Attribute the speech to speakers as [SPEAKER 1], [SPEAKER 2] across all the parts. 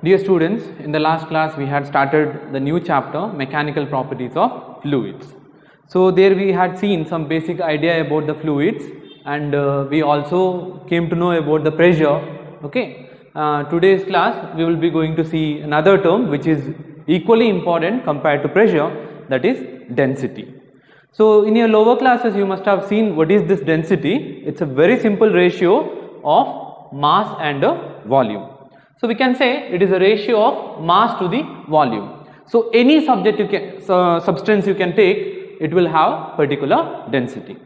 [SPEAKER 1] Dear students, in the last class we had started the new chapter, mechanical properties of fluids. So there we had seen some basic idea about the fluids, and we also came to know about the pressure. Okay, today's class we will be going to see another term which is equally important compared to pressure, that is density. So in your lower classes you must have seen what is this density. It's a very simple ratio of mass and volume. So we can say it is a ratio of mass to the volume. So any substance you can take, it will have particular density.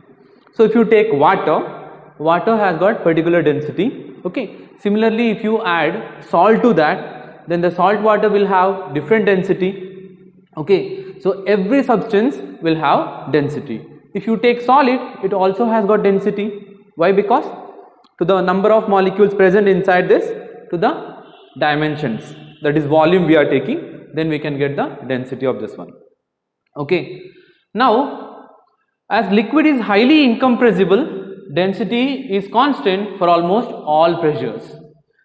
[SPEAKER 1] So if you take water has got particular density. Okay. Similarly, if you add salt to that, then the salt water will have different density. Okay. So every substance will have density. If you take solid, it also has got density. Why? Because to the number of molecules present inside this, to the dimensions, that is volume we are taking, then we can get the density of this one. Okay. Now, as liquid is highly incompressible, density is constant for almost all pressures.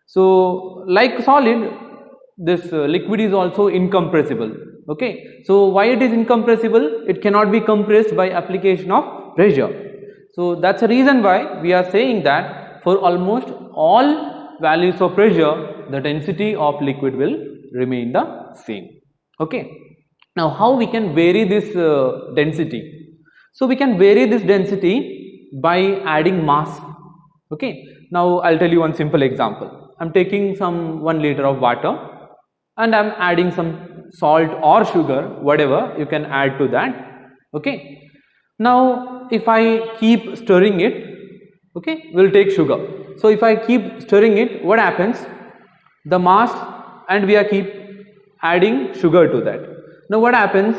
[SPEAKER 1] So like solid, this liquid is also incompressible. Okay. So why it is incompressible? It cannot be compressed by application of pressure. So that's the reason why we are saying that for almost all values of pressure, the density of liquid will remain the same. Okay. Now how we can vary this density? So we can vary this density by adding mass. Okay. Now I'll tell you one simple example. I'm taking some 1 liter of water and I'm adding some salt or sugar, whatever you can add to that. Okay. Now if I keep stirring it, okay, we'll take sugar. So if I keep stirring it, what happens? The mass, and we are keep adding sugar to that. Now what happens?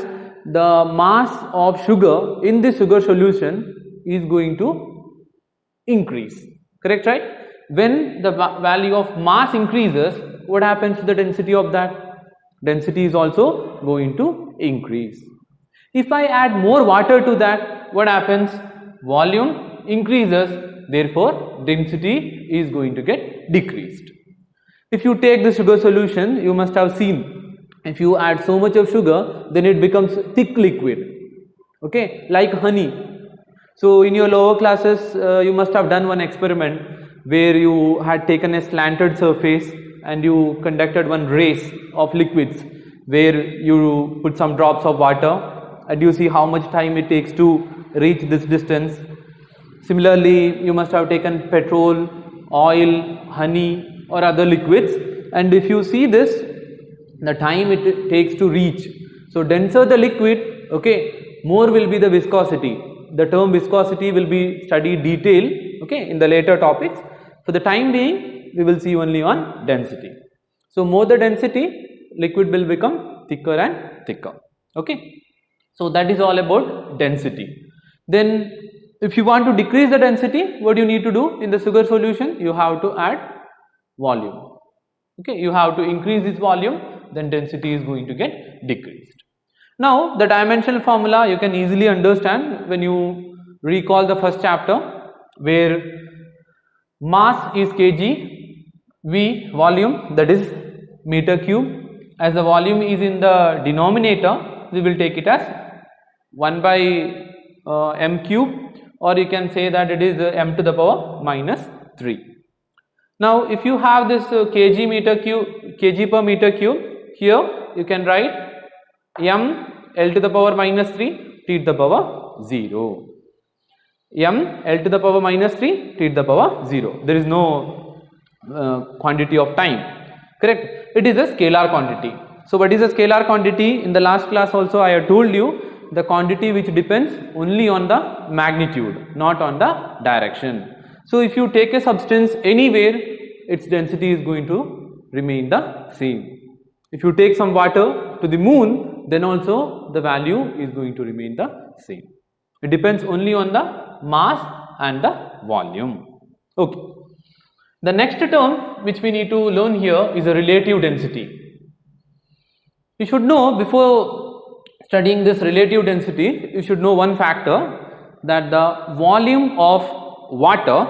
[SPEAKER 1] The mass of sugar in the sugar solution is going to increase. Correct, right? When the value of mass increases, what happens to the density of that? Density is also going to increase. If I add more water to that, what happens? Volume increases, therefore density is going to get decreased. If you take the sugar solution, you must have seen, if you add so much of sugar, then it becomes thick liquid. Okay, like honey. So in your lower classes, you must have done one experiment where you had taken a slanted surface and you conducted one race of liquids where you put some drops of water and you see how much time it takes to reach this distance. Similarly, you must have taken petrol, oil, honey or other liquids, and if you see this, the time it takes to reach. So denser the liquid, okay, more will be the viscosity. The term viscosity will be studied detail, okay, in the later topics. For the time being, we will see only on density. So more the density, liquid will become thicker and thicker. Okay. So that is all about density. Then if you want to decrease the density, what you need to do in the sugar solution? You have to add volume. Okay, you have to increase this volume, then density is going to get decreased. Now the dimensional formula you can easily understand when you recall the first chapter, where mass is kg, V volume, that is meter cube. As the volume is in the denominator, we will take it as 1 by m cube, or you can say that it is m to the power minus 3. Now if you have this kg per meter cube, here you can write m L to the power minus 3 t to the power 0. M L to the power minus 3 t to the power 0. There is no quantity of time. Correct? It is a scalar quantity. So what is a scalar quantity? In the last class also I have told you, the quantity which depends only on the magnitude, not on the direction. So if you take a substance anywhere, its density is going to remain the same. If you take some water to the moon, then also the value is going to remain the same. It depends only on the mass and the volume. Okay. The next term which we need to learn here is a relative density. You should know, before studying this relative density, you should know one factor, that the volume of water,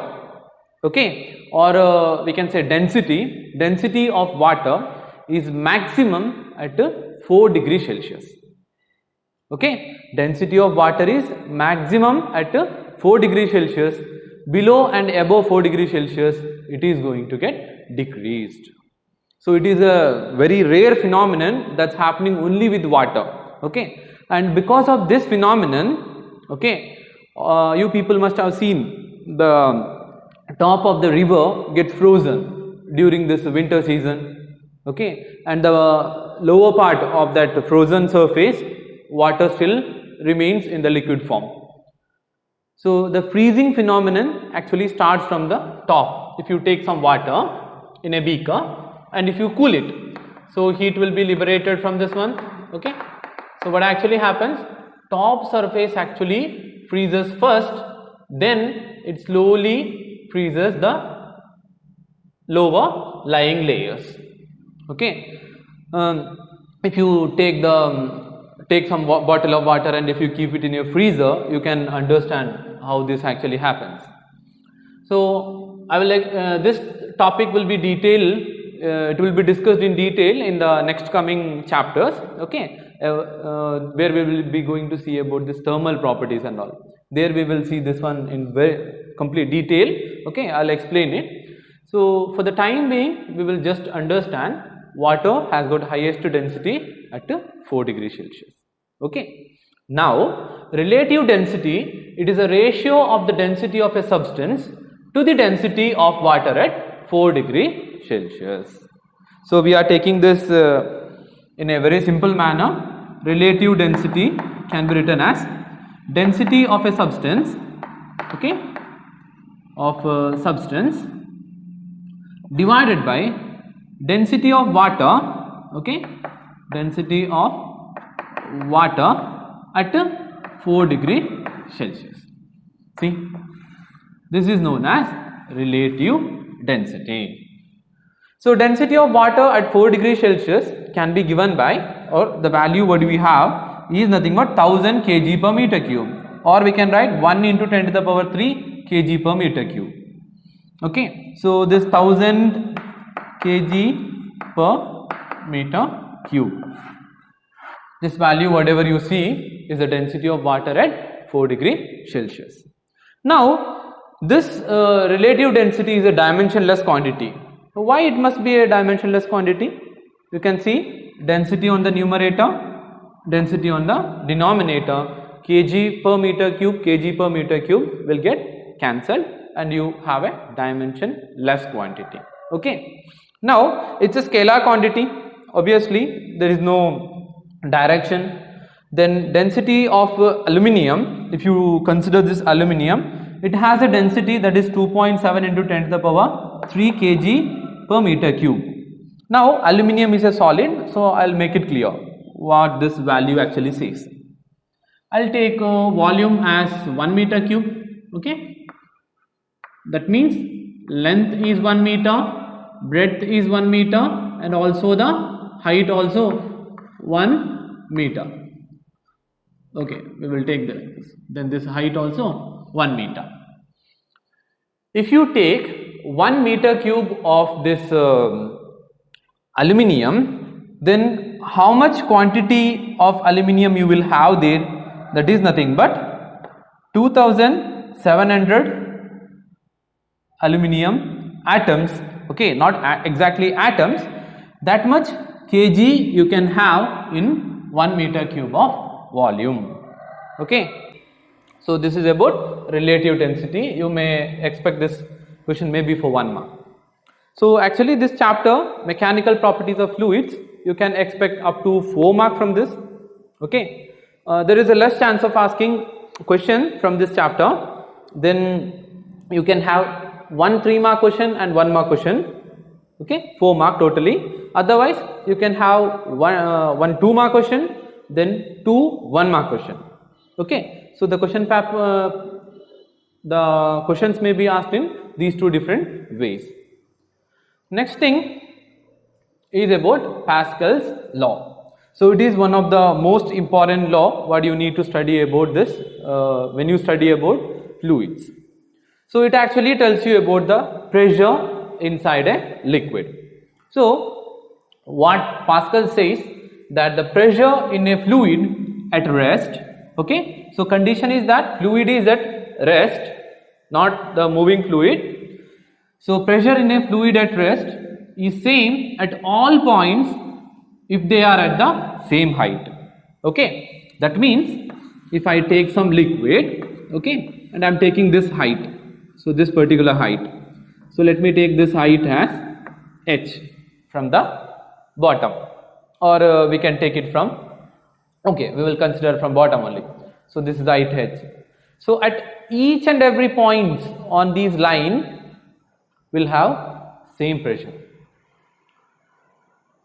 [SPEAKER 1] okay, or we can say density of water is maximum at 4 degrees Celsius. Okay, density of water is maximum at 4 degrees Celsius. Below and above 4 degrees Celsius, it is going to get decreased. So it is a very rare phenomenon that's happening only with water. Okay, and because of this phenomenon, okay, you people must have seen the top of the river gets frozen during this winter season. Okay, and the lower part of that frozen surface, water still remains in the liquid form. So the freezing phenomenon actually starts from the top. If you take some water in a beaker and if you cool it, so heat will be liberated from this one. Okay, so what actually happens, top surface actually freezes first, then it slowly freezes the lower lying layers. Okay, if you take some bottle of water and if you keep it in your freezer, you can understand how this actually happens. So I will this topic will be detailed, it will be discussed in detail in the next coming chapters. Okay, where we will be going to see about this thermal properties and all. There we will see this one in very complete detail. Okay, I'll explain it. So for the time being, we will just understand water has got highest density at 4 degrees Celsius. Okay. Now, relative density, it is a ratio of the density of a substance to the density of water at 4 degrees Celsius. So we are taking this in a very simple manner. Relative density can be written as density of a substance, okay, of a substance divided by density of water, okay, density of water at 4 degrees Celsius. See, this is known as relative density. So density of water at 4 degrees Celsius can be given by, or the value what we have is nothing but 1000 kg per meter cube, or we can write 1 into 10 to the power 3 kg per meter cube. Okay, so this 1000 kg per meter cube, this value whatever you see is the density of water at 4 degrees Celsius. Now this relative density is a dimensionless quantity. Why it must be a dimensionless quantity? You can see density on the numerator, density on the denominator, kg per meter cube will get cancelled and you have a dimensionless quantity. Okay. Now it's a scalar quantity. Obviously there is no direction. Then density of aluminium, if you consider this aluminium, it has a density that is 2.7 into 10 to the power 3 kg per meter cube. Now aluminium is a solid, so I'll make it clear what this value actually says. I'll take volume as 1 meter cube. Okay, that means length is 1 meter, breadth is 1 meter, and also the height also 1 meter. Okay, we will take this. Then this height also 1 meter. If you take 1 meter cube of this aluminium, then how much quantity of aluminium you will have there? That is nothing but 2700 aluminium atoms. Okay, not exactly atoms, that much kg you can have in 1 meter cube of volume. Okay, so this is about relative density. You may expect this question maybe for 1 mark. So actually this chapter, mechanical properties of fluids, you can expect up to 4 marks from this. Okay, there is a less chance of asking question from this chapter. Then you can have 1 3-mark question and 1 mark question. Okay, 4 mark totally. Otherwise you can have one 2-mark question, then 2 1-mark question. Okay, so the question paper, the questions may be asked in these 2 different ways. Next thing is about Pascal's law. So it is one of the most important law what you need to study about this when you study about fluids. So it actually tells you about the pressure inside a liquid. So what Pascal says, that the pressure in a fluid at rest, okay, so condition is that fluid is at rest, not the moving fluid. So pressure in a fluid at rest is same at all points if they are at the same height. Okay, that means if I take some liquid, okay, and I am taking this height, so this particular height, so let me take this height as h from the bottom, or we can take it from, okay, we will consider from bottom only. So this is the height h. So at each and every point on these line will have same pressure.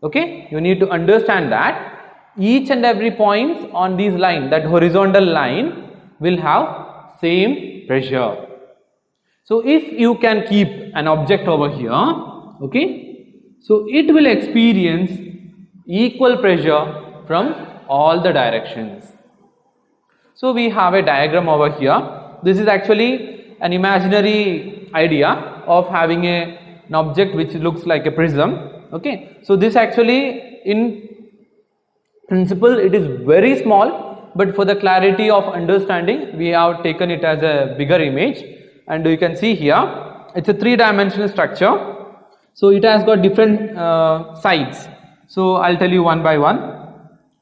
[SPEAKER 1] Okay, you need to understand that each and every point on these line, that horizontal line, will have same pressure. So if you can keep an object over here, okay, so it will experience equal pressure from all the directions. So we have a diagram over here. This is actually an imaginary idea of having an object which looks like a prism. Okay, so this actually in principle it is very small, but for the clarity of understanding we have taken it as a bigger image, and you can see here it's a three-dimensional structure. So it has got different sides. So I'll tell you one by one.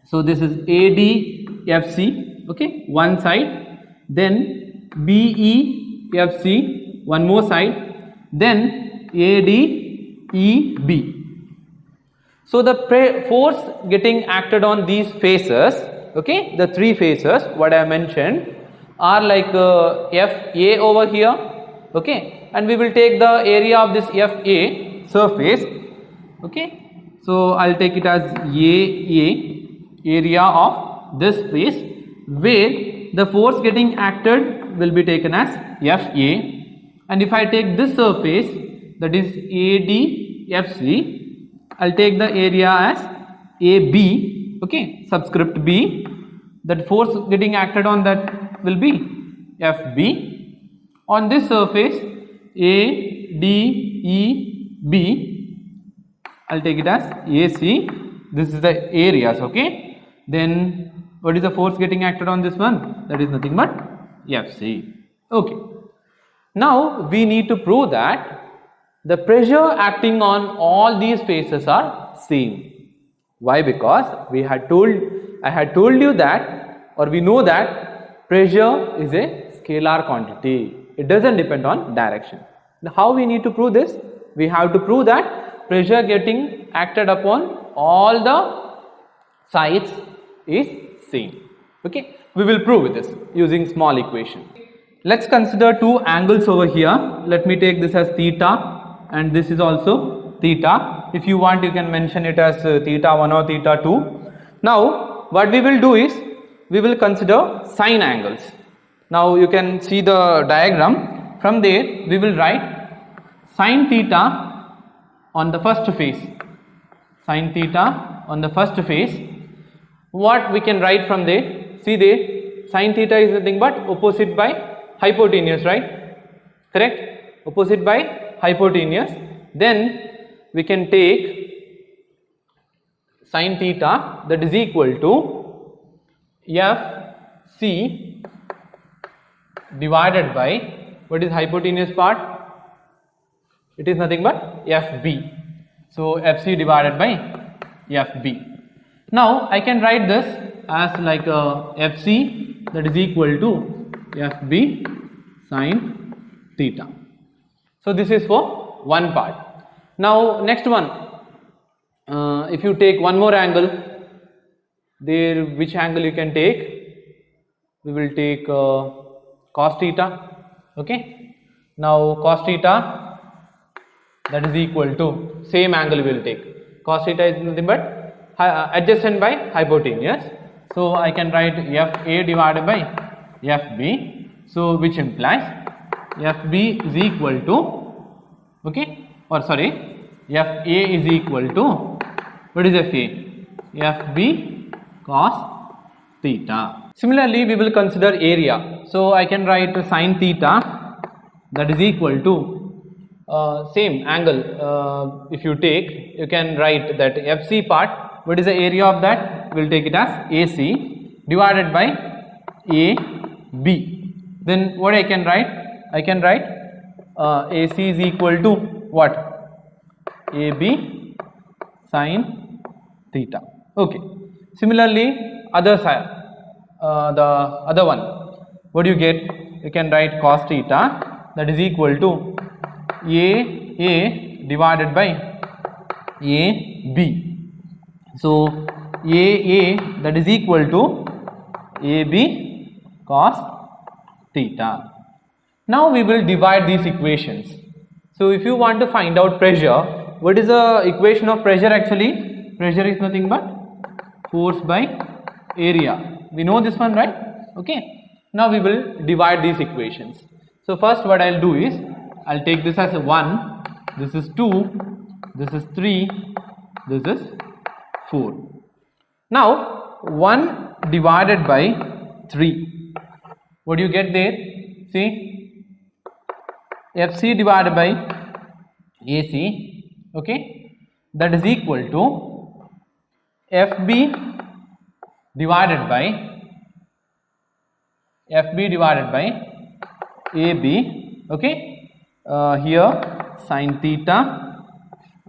[SPEAKER 1] So this is ADFC, okay, one side, then BEFC, one more side, then ADEB. So the force getting acted on these faces, okay, the three faces what I mentioned are like FA over here, okay, and we will take the area of this FA surface, okay. So I'll take it as AA, area of this face, where the force getting acted will be taken as FA, and if I take this surface, that is ADFC, I'll take the area as AB, okay, subscript B. That force getting acted on that will be FB. On this surface ADEB, I'll take it as AC. This is the areas, okay. Then what is the force getting acted on this one? That is nothing but FC. Okay. Now we need to prove that the pressure acting on all these faces are same. Why? Because I had told you that, or we know that pressure is a scalar quantity. It doesn't depend on direction. Now how we need to prove this? We have to prove that pressure getting acted upon all the sides is same. Okay, we will prove this using small equation. Let's consider two angles over here. Let me take this as theta, and this is also theta. If you want, you can mention it as theta 1 or theta 2. Now what we will do is we will consider sine angles. Now you can see the diagram. From there we will write sine theta on the first face. Sine theta on the first face. What we can write from there? See there, sine theta is nothing but opposite by hypotenuse, right? Correct? Opposite by hypotenuse. Then we can take sine theta, that is equal to FC divided by, what is hypotenuse part? It is nothing but FB. So FC divided by FB. Now I can write this as like FC, that is equal to FB sine theta. So this is for one part. Now next one, if you take one more angle, there which angle you can take? We will take cos theta. Okay. Now cos theta, that is equal to, same angle we will take. Cos theta is nothing but adjacent by hypotenuse. So I can write FA divided by FB. So which implies FB is equal to, okay, or sorry, FA is equal to, what is FA? FB cos theta. Similarly, we will consider area. So I can write sine theta, that is equal to same angle, if you take, you can write that FC part, what is the area of that? We'll take it as AC divided by AB. Then what I can write? I can write AC is equal to what? AB sin theta. Okay. Similarly, other side, the other one, what do you get? You can write cos theta, that is equal to AA divided by AB. So AA, that is equal to AB cos theta. Now we will divide these equations. So if you want to find out pressure, what is the equation of pressure actually? Pressure is nothing but force by area. We know this one, right? Okay. Now we will divide these equations. So first what I'll do is, I'll take this as a 1, this is 2, this is 3, this is 4. Now 1 divided by 3. What do you get there? See, FC divided by AC, okay, that is equal to FB divided by AB, okay. Here sin theta,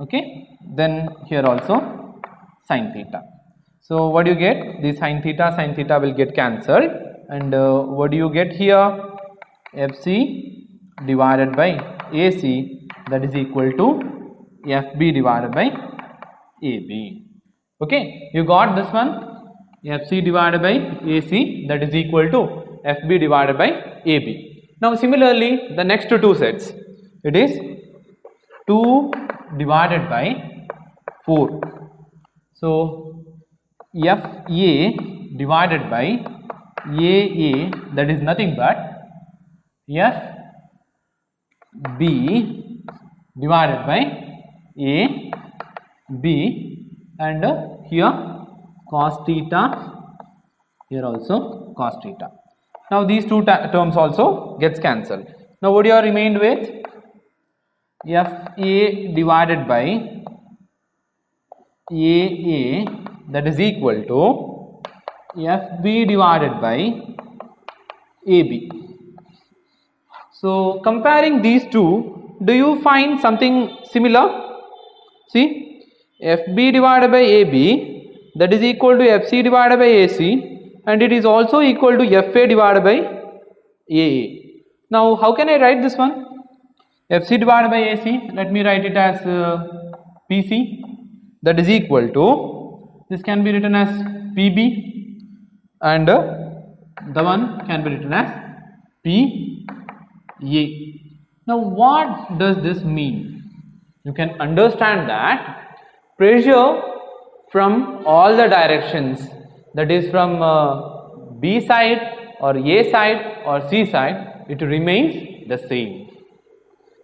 [SPEAKER 1] okay, then here also sin theta. So what do you get? The sin theta will get cancelled, and what do you get here? FC divided by AC, that is equal to FB divided by AB. Okay, you got this one? FC divided by AC, that is equal to FB divided by AB. Now similarly, the next two sets, it is 2 divided by 4. So FA divided by AA, that is nothing but FB divided by AB, and here cos theta, here also cos theta. Now these two terms also gets cancelled. Now what you are remained with? FA divided by AA, that is equal to FB divided by AB. So comparing these two, do you find something similar? See, FB divided by AB, that is equal to FC divided by AC, and it is also equal to FA divided by AA. Now how can I write this one? FC divided by AC, let me write it as PC, that is equal to, this can be written as PB, and the one can be written as PA. Now what does this mean? You can understand that pressure from all the directions, that is from B side or A side or C side, it remains the same.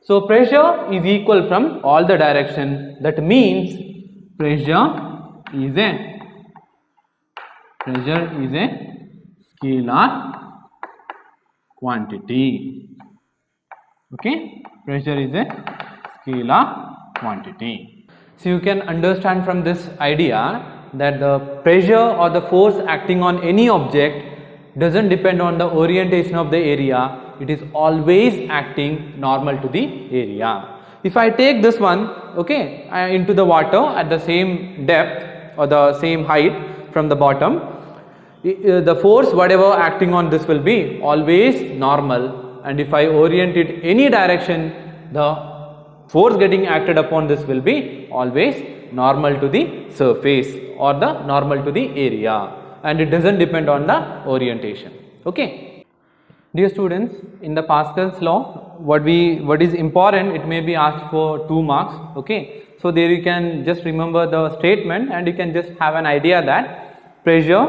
[SPEAKER 1] So pressure is equal from all the direction, that means pressure is a scalar quantity. Okay, pressure is a scalar quantity. So you can understand from this idea that the pressure or the force acting on any object doesn't depend on the orientation of the area, it is always acting normal to the area. If I take this one, okay, into the water at the same depth or the same height from the bottom, the force whatever acting on this will be always normal, and if I orient it any direction, the force getting acted upon this will be always normal to the surface or the normal to the area, and it doesn't depend on the orientation. Okay. Dear students, in the Pascal's law, what is important, it may be asked for 2 marks. Okay, so there you can just remember the statement, and you can just have an idea that pressure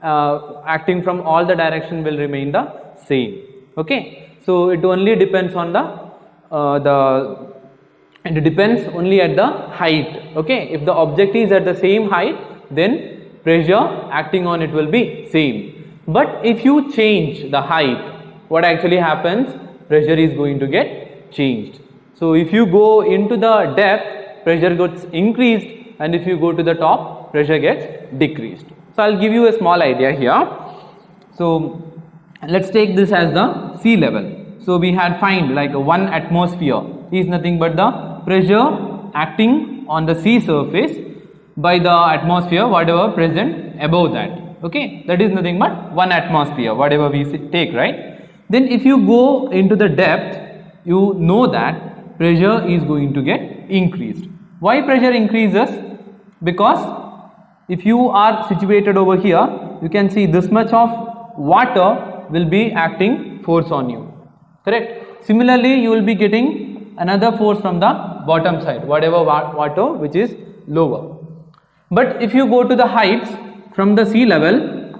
[SPEAKER 1] acting from all the direction will remain the same. Okay, so it only depends on it depends only at the height. Okay, if the object is at the same height, then pressure acting on it will be same. But if you change the height, what actually happens? Pressure is going to get changed. So if you go into the depth, pressure gets increased, and if you go to the top, pressure gets decreased. So I'll give you a small idea here. So let's take this as the sea level. So we had find like 1 atmosphere is nothing but the pressure acting on the sea surface by the atmosphere whatever present above that. Okay, that is nothing but 1 atmosphere whatever we take, right? Then if you go into the depth, you know that pressure is going to get increased. Why pressure increases? Because if you are situated over here, you can see this much of water will be acting force on you, correct? Similarly, you will be getting another force from the bottom side, whatever water which is lower. But if you go to the heights from the sea level,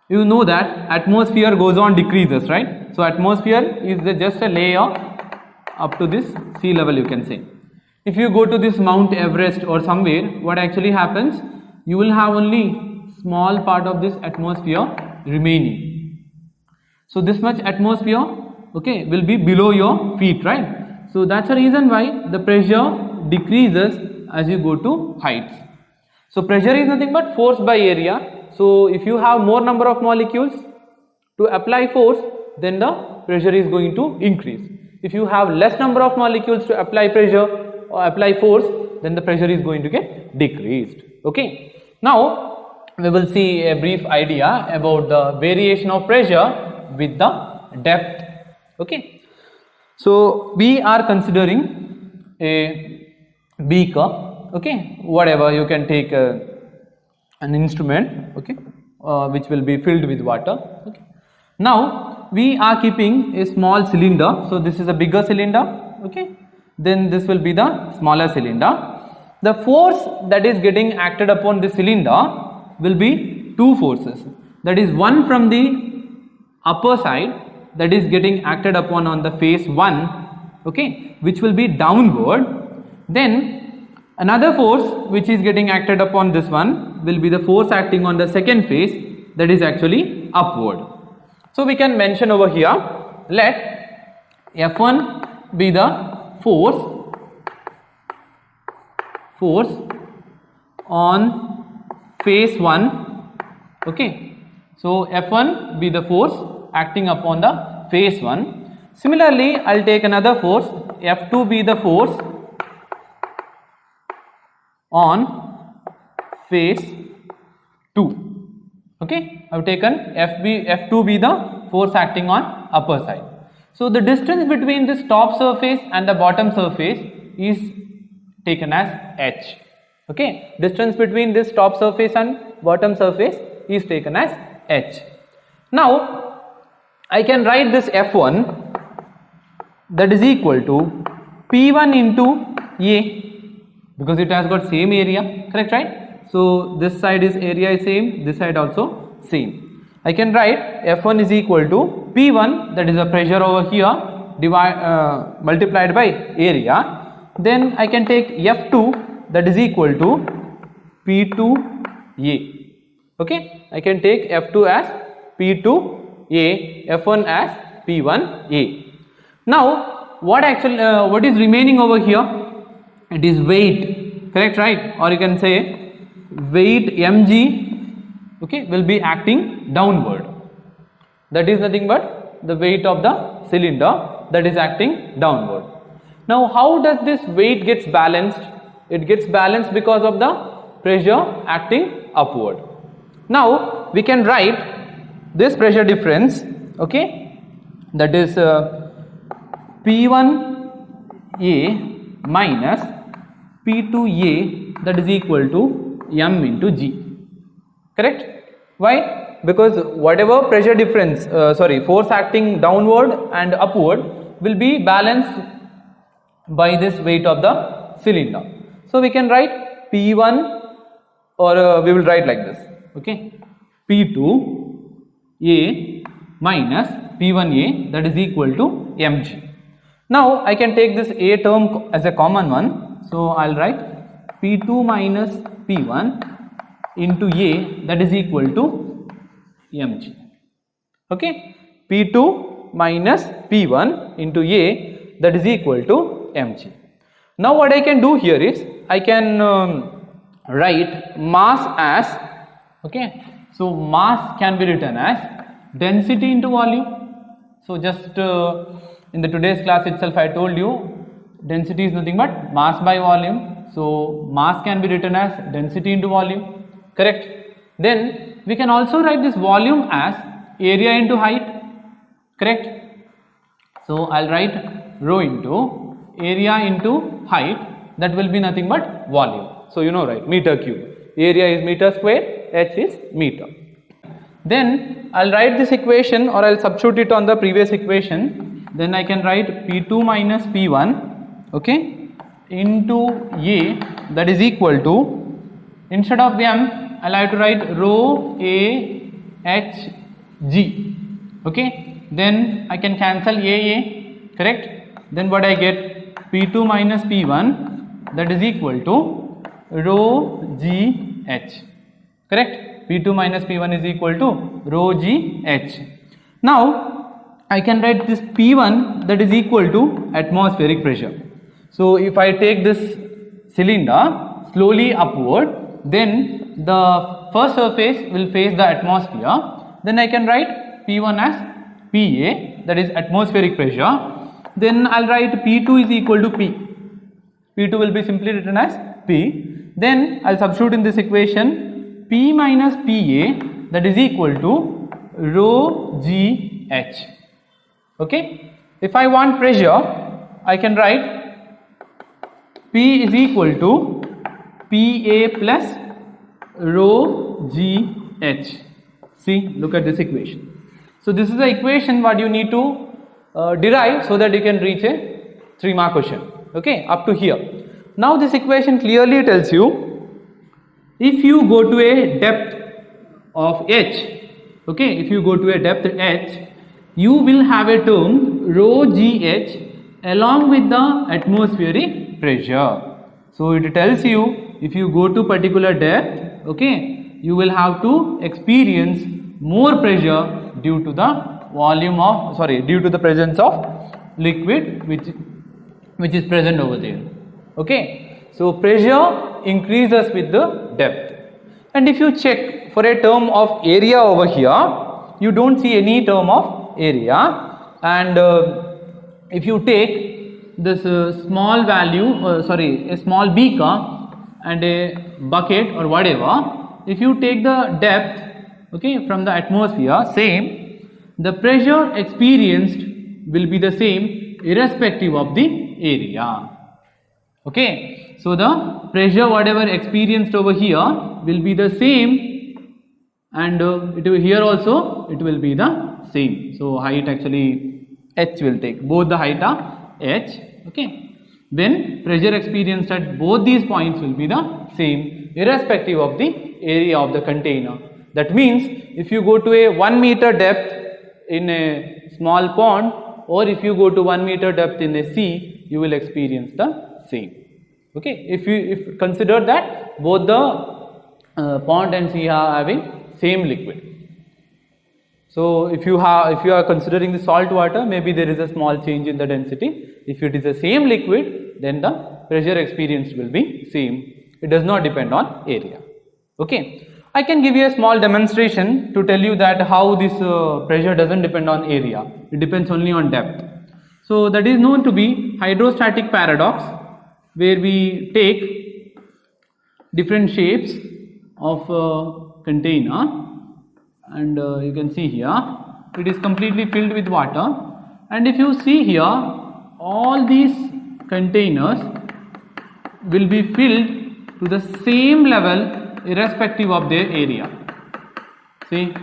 [SPEAKER 1] you know that atmosphere goes on decreases, right? So atmosphere is just a layer up to this sea level, you can say. If you go to this Mount Everest or somewhere, what actually happens? You will have only small part of this atmosphere remaining. So this much atmosphere, okay, will be below your feet, right? So that's the reason why the pressure decreases as you go to heights. So pressure is nothing but force by area. So if you have more number of molecules to apply force, then the pressure is going to increase. If you have less number of molecules to apply pressure or apply force, then the pressure is going to get decreased. Okay. Now we will see a brief idea about the variation of pressure with the depth. Okay. So we are considering a beaker. Okay, whatever, you can take an instrument, okay, which will be filled with water. Okay. Now we are keeping a small cylinder. So this is a bigger cylinder. Okay. Then this will be the smaller cylinder. The force that is getting acted upon the cylinder will be two forces. That is one from the upper side that is getting acted upon on the face 1, okay, which will be downward. Then another force which is getting acted upon this one will be the force acting on the second face, that is actually upward. So we can mention over here, let F1 be the force on face 1, okay. So F1 be the force acting upon the face 1. Similarly, I'll take another force, F2 be the force on face 2, okay. I have taken F2 be the force acting on upper side. So the distance between this top surface and the bottom surface is taken as h, okay. Distance between this top surface and bottom surface is taken as h. Now I can write this F1 that is equal to P1 into A, because it has got same area, correct, right? So this side is area is same, this side also same. I can write F1 is equal to P1, that is the pressure over here, multiplied by area. Then I can take F2 that is equal to P2A, okay. I can take F2 as P2A, F1 as P1A. Now what is remaining over here? It is weight, correct, right? Or you can say weight mg, okay, will be acting downward. That is nothing but the weight of the cylinder that is acting downward. Now how does this weight gets balanced? It gets balanced because of the pressure acting upward. Now we can write this pressure difference, okay, that is P1A minus P2A, that is equal to m into g, correct? Why? Because whatever pressure difference, force acting downward and upward will be balanced by this weight of the cylinder. So we can write P1, or we will write like this, okay, P2A minus P1A, that is equal to mg. Now I can take this A term as a common one, so I'll write P2 minus P1 into A, that is equal to mg, okay. P2 minus P1 into A, that is equal to mg. Now what I can do here is I can write mass as, okay, so mass can be written as density into volume. So just in the today's class itself I told you density is nothing but mass by volume. So mass can be written as density into volume, correct? Then we can also write this volume as area into height, correct? So I'll write rho into area into height, that will be nothing but volume. So you know, right, meter cube. Area is meter square, h is meter. Then I'll write this equation, or I'll substitute it on the previous equation. Then I can write P2 minus P1, okay, into A, that is equal to, instead of m, I'll have to write rho A H G, okay. Then I can cancel A, correct. Then what I get, P2 minus P1, that is equal to rho G H, correct. P2 minus P1 is equal to rho G H. Now I can write this P1, that is equal to atmospheric pressure. So if I take this cylinder slowly upward, then the first surface will face the atmosphere. Then I can write P1 as PA, that is atmospheric pressure. Then I'll write P2 is equal to P. P2 will be simply written as P. Then I'll substitute in this equation P minus PA, that is equal to rho G H, okay. If I want pressure, I can write P is equal to PA plus rho G H. See, look at this equation. So this is the equation what you need to derive so that you can reach a 3-mark question, okay, up to here. Now this equation clearly tells you, if you go to a depth of h, okay, if you go to a depth h, you will have a term rho Gh along with the atmospheric pressure. So it tells you, if you go to particular depth, okay, you will have to experience more pressure due to the volume of, due to the presence of liquid which is present over there, okay. So pressure increases with the depth. And if you check for a term of area over here, you don't see any term of area. And if you take this small value, a small beaker and a bucket or whatever, if you take the depth, okay, from the atmosphere, same, the pressure experienced will be the same irrespective of the area, okay. So the pressure whatever experienced over here will be the same, and it will here also it will be the same. So height actually h will take, both the height are h, okay. Then pressure experienced at both these points will be the same irrespective of the area of the container. That means if you go to a 1 meter depth in a small pond, or if you go to 1 meter depth in a sea, you will experience the same, okay. If you consider that both the pond and sea are having same liquid. So if you are considering the salt water, maybe there is a small change in the density. If it is the same liquid, then the pressure experienced will be same. It does not depend on area, okay. I can give you a small demonstration to tell you that how this pressure doesn't depend on area, it depends only on depth. So that is known to be hydrostatic paradox, where we take different shapes of a container, and you can see here it is completely filled with water, and if you see here all these containers will be filled to the same level irrespective of their area. See,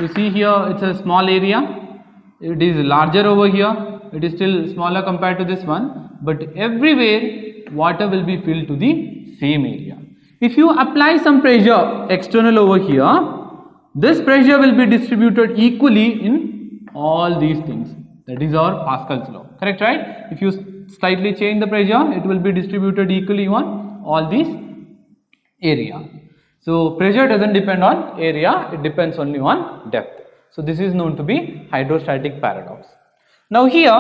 [SPEAKER 1] you see here it's a small area, it is larger over here, it is still smaller compared to this one, but everywhere water will be filled to the same area. If you apply some pressure external over here, this pressure will be distributed equally in all these things. That is our Pascal's law, correct, right? If you slightly change the pressure, it will be distributed equally on all these area. So pressure doesn't depend on area, it depends only on depth. So this is known to be hydrostatic paradox. Now here,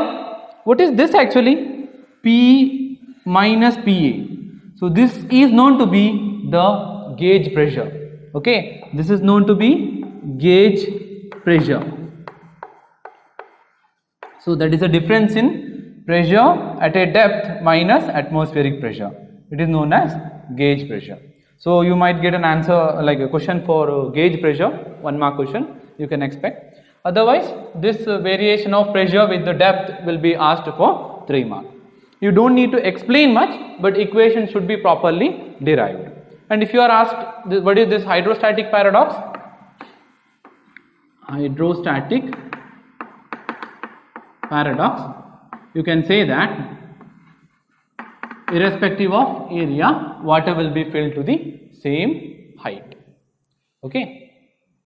[SPEAKER 1] what is this actually? P minus PA. So this is known to be the gauge pressure. Okay, this is known to be gauge pressure. So that is a difference in pressure at a depth minus atmospheric pressure. It is known as gauge pressure. So you might get an answer like a question for gauge pressure, 1 mark question you can expect. Otherwise, this variation of pressure with the depth will be asked for 3 marks. You don't need to explain much, but equation should be properly derived. And if you are asked what is this hydrostatic paradox? Hydrostatic paradox, you can say that irrespective of area, water will be filled to the same height. Okay.